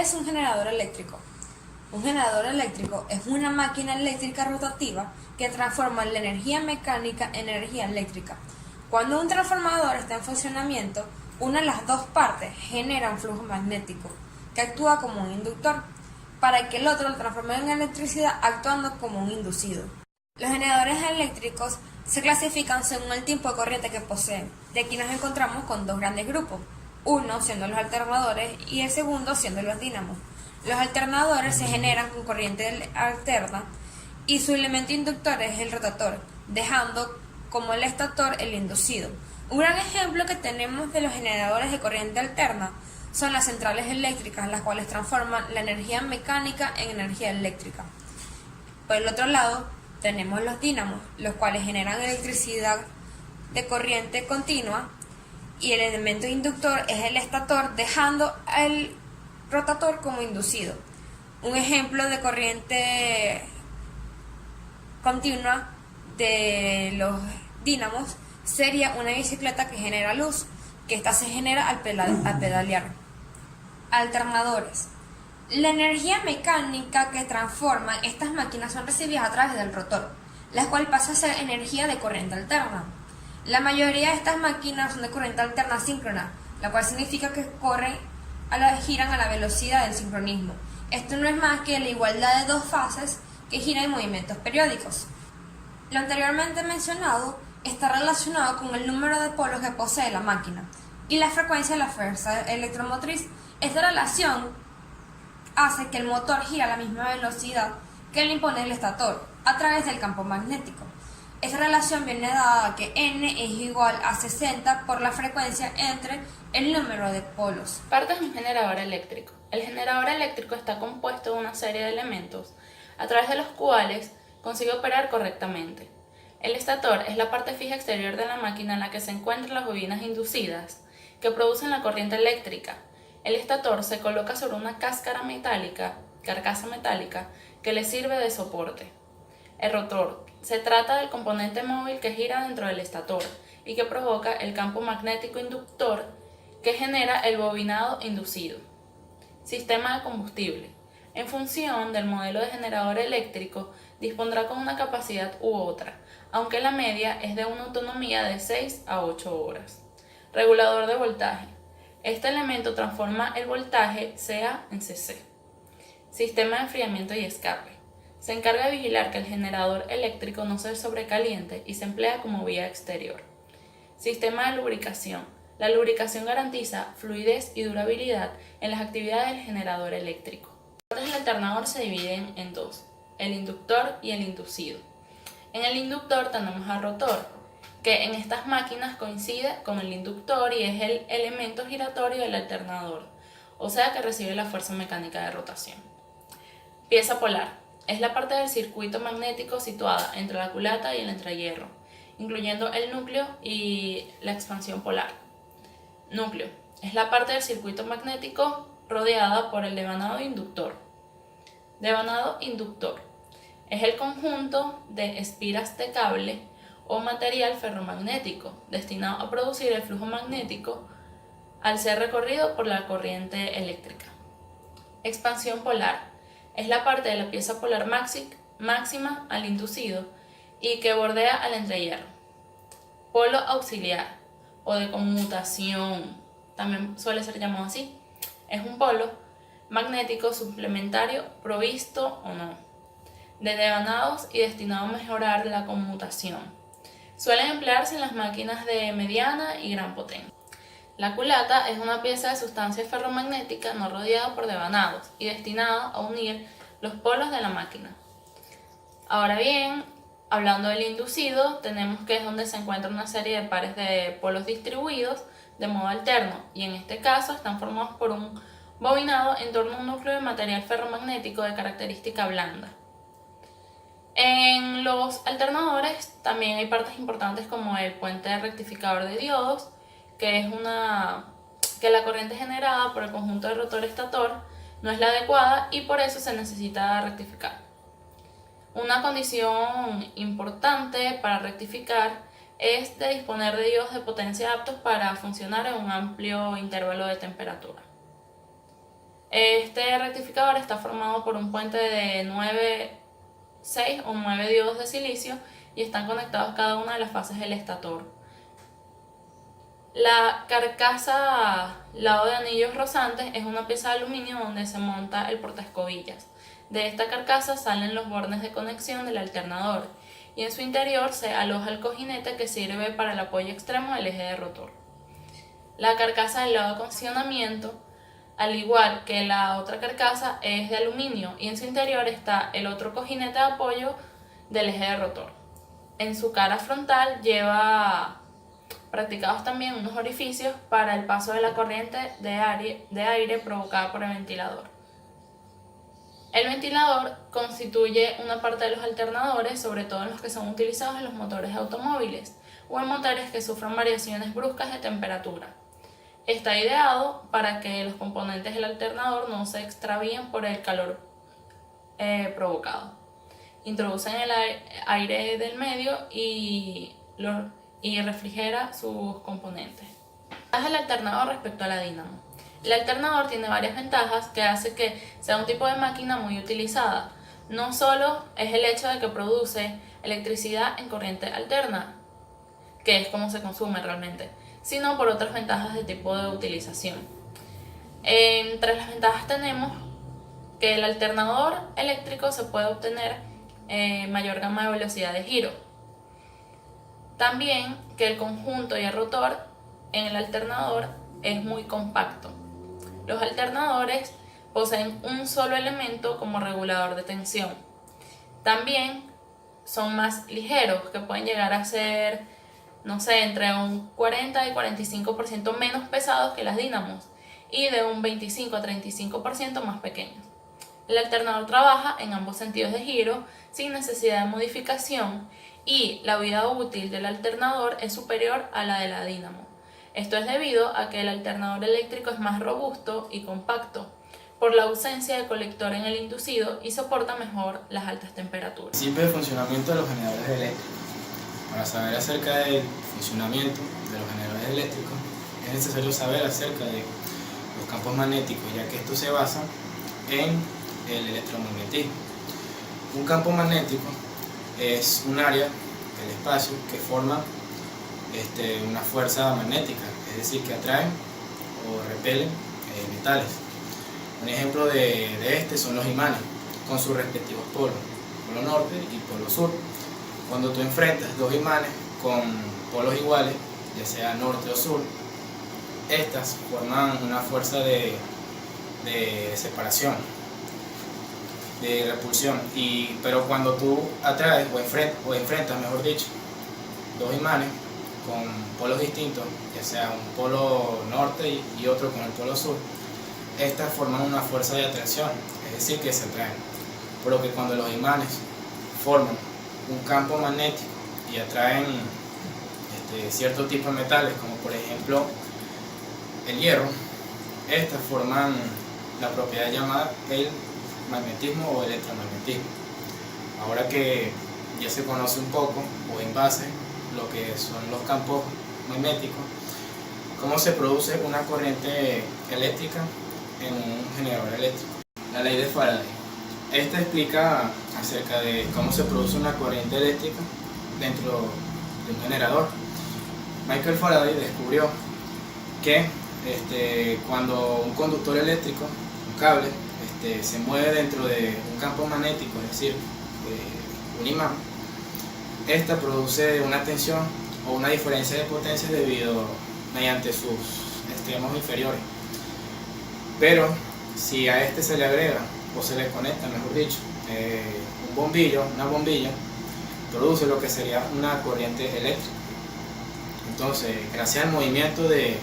es un generador eléctrico? Un generador eléctrico es una máquina eléctrica rotativa que transforma la energía mecánica en energía eléctrica. Cuando un transformador está en funcionamiento, una de las dos partes genera un flujo magnético que actúa como un inductor, para que el otro lo transforme en electricidad actuando como un inducido. Los generadores eléctricos se clasifican según el tipo de corriente que poseen. De aquí nos encontramos con dos grandes grupos, uno siendo los alternadores y el segundo siendo los dínamos. Los alternadores se generan con corriente alterna y su elemento inductor es el rotator, dejando como el estator el inducido. Un gran ejemplo que tenemos de los generadores de corriente alterna son las centrales eléctricas, las cuales transforman la energía mecánica en energía eléctrica. Por el otro lado, tenemos los dínamos, los cuales generan electricidad de corriente continua y el elemento inductor es el estator, dejando el rotator como inducido. Un ejemplo de corriente continua de los dínamos sería una bicicleta que genera luz, que ésta se genera al pedalear. Alternadores. La energía mecánica que transforman estas máquinas son recibidas a través del rotor, la cual pasa a ser energía de corriente alterna. La mayoría de estas máquinas son de corriente alterna síncrona, la cual significa que giran a la velocidad del sincronismo. Esto no es más que la igualdad de dos fases que giran en movimientos periódicos. Lo anteriormente mencionado está relacionado con el número de polos que posee la máquina y la frecuencia de la fuerza electromotriz. Esta relación hace que el motor gire a la misma velocidad que le impone el estator a través del campo magnético. Esta relación viene dada a que N es igual a 60 por la frecuencia entre el número de polos. Partes de un generador eléctrico. El generador eléctrico está compuesto de una serie de elementos a través de los cuales consigue operar correctamente. El estator es la parte fija exterior de la máquina en la que se encuentran las bobinas inducidas que producen la corriente eléctrica. El estator se coloca sobre una carcasa metálica que le sirve de soporte. El rotor se trata del componente móvil que gira dentro del estator y que provoca el campo magnético inductor que genera el bobinado inducido. Sistema de combustible. En función del modelo de generador eléctrico, dispondrá con una capacidad u otra, aunque la media es de una autonomía de 6 a 8 horas. Regulador de voltaje. Este elemento transforma el voltaje CA en CC. Sistema de enfriamiento y escape. Se encarga de vigilar que el generador eléctrico no se sobrecaliente y se emplea como vía exterior. Sistema de lubricación. La lubricación garantiza fluidez y durabilidad en las actividades del generador eléctrico. Las partes del alternador se dividen en dos, el inductor y el inducido. En el inductor tenemos al rotor, que en estas máquinas coincide con el inductor y es el elemento giratorio del alternador, o sea que recibe la fuerza mecánica de rotación. Pieza polar. Es la parte del circuito magnético situada entre la culata y el entrehierro, incluyendo el núcleo y la expansión polar. Núcleo. Es la parte del circuito magnético rodeada por el devanado inductor. Devanado inductor. Es el conjunto de espiras de cable o material ferromagnético destinado a producir el flujo magnético al ser recorrido por la corriente eléctrica. Expansión polar. Es la parte de la pieza polar máxima al inducido y que bordea al entrehierro. Polo auxiliar o de conmutación, también suele ser llamado así. Es un polo magnético suplementario provisto o no de devanados y destinado a mejorar la conmutación. Suelen emplearse en las máquinas de mediana y gran potencia. La culata es una pieza de sustancia ferromagnética no rodeada por devanados y destinada a unir los polos de la máquina. Ahora bien, hablando del inducido, tenemos que es donde se encuentra una serie de pares de polos distribuidos de modo alterno y en este caso están formados por un bobinado en torno a un núcleo de material ferromagnético de característica blanda. En los alternadores también hay partes importantes como el puente rectificador de diodos, que la corriente generada por el conjunto de rotor-estator no es la adecuada y por eso se necesita rectificar. Una condición importante para rectificar es de disponer de diodos de potencia aptos para funcionar en un amplio intervalo de temperatura. Este rectificador está formado por un puente de 6 o 9 diodos de silicio y están conectados cada una de las fases del estator. La carcasa lado de anillos rozantes es una pieza de aluminio donde se monta el portaescobillas. De esta carcasa salen los bornes de conexión del alternador y en su interior se aloja el cojinete que sirve para el apoyo extremo del eje de rotor. La carcasa del lado de condicionamiento, al igual que la otra carcasa, es de aluminio y en su interior está el otro cojinete de apoyo del eje de rotor. En su cara frontal lleva practicados también unos orificios para el paso de la corriente de aire provocada por el ventilador. El ventilador constituye una parte de los alternadores, sobre todo en los que son utilizados en los motores de automóviles o en motores que sufran variaciones bruscas de temperatura. Está ideado para que los componentes del alternador no se extravíen por el calor provocado. Introducen el aire del medio y refrigera sus componentes. Ventajas del alternador respecto a la dínamo. El alternador tiene varias ventajas que hace que sea un tipo de máquina muy utilizada. No solo es el hecho de que produce electricidad en corriente alterna, que es como se consume realmente, sino por otras ventajas de tipo de utilización. Entre las ventajas tenemos que el alternador eléctrico se puede obtener mayor gama de velocidad de giro. También que el conjunto y el rotor en el alternador es muy compacto. Los alternadores poseen un solo elemento como regulador de tensión. También son más ligeros, que pueden llegar a ser, no sé, entre un 40 y 45% menos pesados que las dínamos y de un 25 a 35% más pequeños. El alternador trabaja en ambos sentidos de giro sin necesidad de modificación y la vida útil del alternador es superior a la de la dínamo. Esto es debido a que el alternador eléctrico es más robusto y compacto por la ausencia de colector en el inducido y soporta mejor las altas temperaturas. Principio de funcionamiento de los generadores eléctricos. Para saber acerca del funcionamiento de los generadores eléctricos es necesario saber acerca de los campos magnéticos, ya que esto se basa en el electromagnetismo. Un campo magnético es un área del espacio que forma una fuerza magnética, es decir, que atraen o repelen metales. Un ejemplo de este son los imanes, con sus respectivos polos, polo norte y polo sur. Cuando tú enfrentas dos imanes con polos iguales, ya sea norte o sur, estas forman una fuerza de separación, de repulsión. Pero cuando tú atraes o enfrentas, mejor dicho, dos imanes con polos distintos, ya sea un polo norte y otro con el polo sur, estas forman una fuerza de atracción, es decir, que se atraen. Por lo que cuando los imanes forman un campo magnético y atraen cierto tipo de metales, como por ejemplo el hierro, estas forman la propiedad llamada el magnetismo o electromagnetismo. Ahora que ya se conoce un poco o en base lo que son los campos magnéticos, cómo se produce una corriente eléctrica en un generador eléctrico. La ley de Faraday. Esta explica acerca de cómo se produce una corriente eléctrica dentro de un generador. Michael Faraday descubrió que cuando un conductor eléctrico, un cable, se mueve dentro de un campo magnético, es decir, un imán, esta produce una tensión o una diferencia de potencia mediante sus extremos inferiores. Pero si a este se le agrega o se le conecta, mejor dicho, una bombilla, produce lo que sería una corriente eléctrica. Entonces, gracias al movimiento del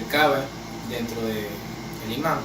cable dentro del imán,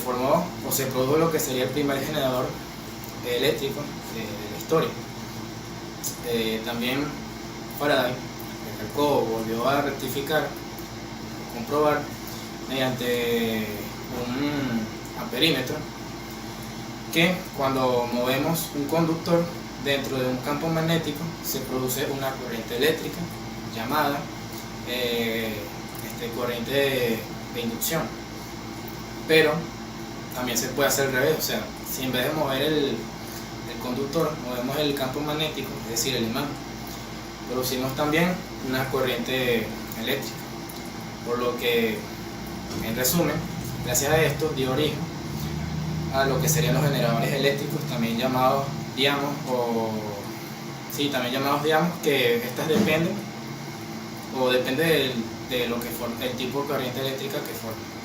formó o se produjo lo que sería el primer generador eléctrico de la historia. También Faraday recalcó, volvió a rectificar, comprobar mediante un amperímetro que cuando movemos un conductor dentro de un campo magnético se produce una corriente eléctrica llamada corriente de inducción. pero también se puede hacer al revés, o sea, si en vez de mover el conductor, movemos el campo magnético, es decir, el imán, producimos también una corriente eléctrica, por lo que, en resumen, gracias a esto dio origen a lo que serían los generadores eléctricos, también llamados diamos, que estas depende de lo que el tipo de corriente eléctrica que forman.